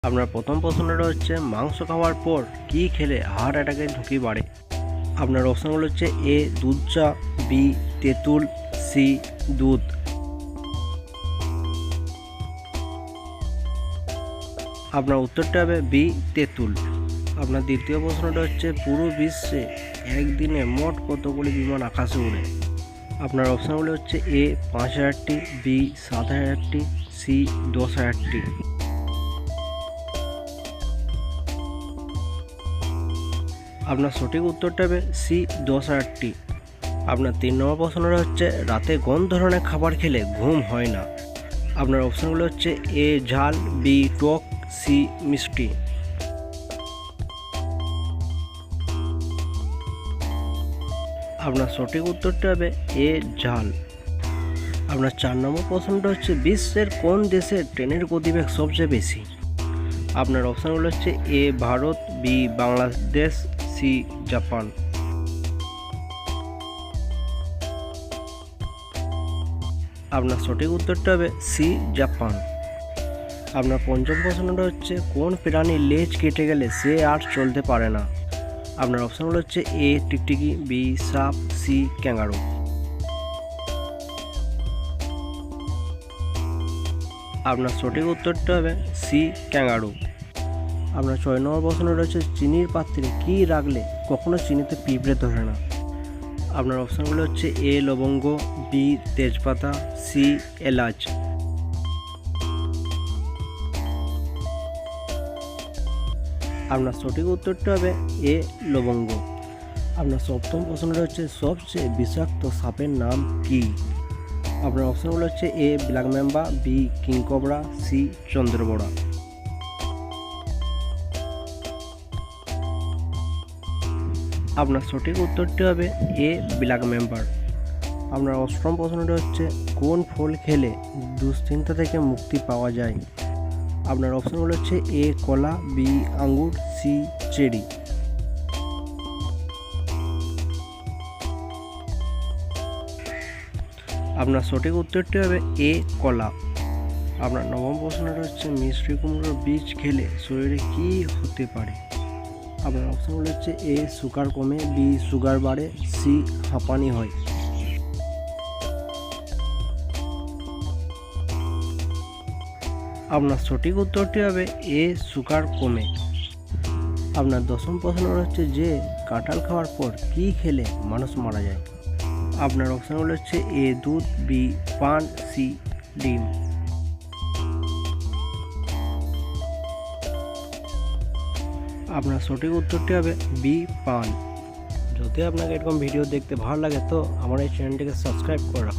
আপনার প্রথম প্রশ্নটা হচ্ছে মাংস খাওয়ার পর কি খেলে হার্ট অ্যাটাকের ঝুঁকি বাড়ে। আপনার অপশানগুলো হচ্ছে এ দুধ চা, বি তেঁতুল, সি দুধ। আপনার উত্তরটা হবে বি তেঁতুল। আপনার দ্বিতীয় প্রশ্নটা হচ্ছে পুরো বিশ্বে একদিনে মোট কতগুলি বিমান আকাশে উড়ে। আপনার অপশানগুলো হচ্ছে এ ৫,০০০টি, বি ৭,০০০টি, সি ১০,০০০টি। আপনার সঠিক উত্তরটা হবে সি ১০,০০০টি। আপনার ৩ নম্বর প্রশ্নটা হচ্ছে রাতে কোন ধরনের খাবার খেলে ঘুম হয় না। আপনার অপশানগুলো হচ্ছে এ ঝাল, বি টক, সি মিষ্টি। আপনার সঠিক উত্তরটা হবে এ ঝাল। আপনার ৪ নম্বর প্রশ্নটা হচ্ছে বিশ্বের কোন দেশের ট্রেনের গতিবেগ সবচেয়ে বেশি। আপনার অপশানগুলো হচ্ছে A Bharat, B Bangladesh, C Japan. আপনার সঠিক উত্তরটা হবে সি জাপান। আপনার পঞ্চম প্রশ্নটা হচ্ছে কোন প্রাণীর লেজ কেটে গেলে সে আর চলতে পারে না। আপনার অপশানগুলো হচ্ছে এ টিকটিকি, বি সাপ, সি ক্যাঙ্গারু। আপনার সঠিক উত্তরটা হবে সি ক্যাঙ্গারু। আপনার ৬ নম্বর প্রশ্নটা হচ্ছে চিনির পাত্রে কি রাখলে কখনো চিনিতে পিঁপড়ে ধরে না। আপনার অপশানগুলো হচ্ছে এ লবঙ্গ, বি তেজপাতা, সি এলাচ। আপনার সঠিক উত্তরটা হবে এ লবঙ্গ। আপনার সপ্তম প্রশ্নটা হচ্ছে সবচেয়ে বিষাক্ত সাপের নাম কি। আপনার অপশানগুলো হচ্ছে এ ব্ল্যাক ম্যাম্বা, বি কিংকবরা, সি চন্দ্রবড়া। আপনার সঠিক উত্তরটি হবে এ ব্ল্যাক মেম্বার। আপনার অষ্টম প্রশ্নটা হচ্ছে কোন ফল খেলে দুশ্চিন্তা থেকে মুক্তি পাওয়া যায়। আপনার অপশানগুলো হচ্ছে এ কলা, বি আঙ্গুর, সি চেরি। আপনার সঠিক উত্তরটি হবে এ কলা। আপনার নবম প্রশ্নটা হচ্ছে মিষ্টি কুমড়োর বীজ খেলে শরীরে কি হতে পারে। আপনার অপশানগুলো হচ্ছে এ সুগার কমে, বি সুগার বাড়ে, সি হাঁপানি হয়। আপনার সঠিক উত্তরটি হবে এ সুগার কমে। আপনার দশম প্রশ্নটা হচ্ছে যে কাঁঠাল খাওয়ার পর কি খেলে মানুষ মারা যায়। আপনার অপশানগুলো হচ্ছে এ দুধ, বি পান, সি ডিম। আপনার সঠিক উত্তরটি হবে বি পান। যদি আপনাকে এরকম ভিডিও দেখতে ভালো লাগে তো আমার এই চ্যানেলটিকে সাবস্ক্রাইব করে রাখুন।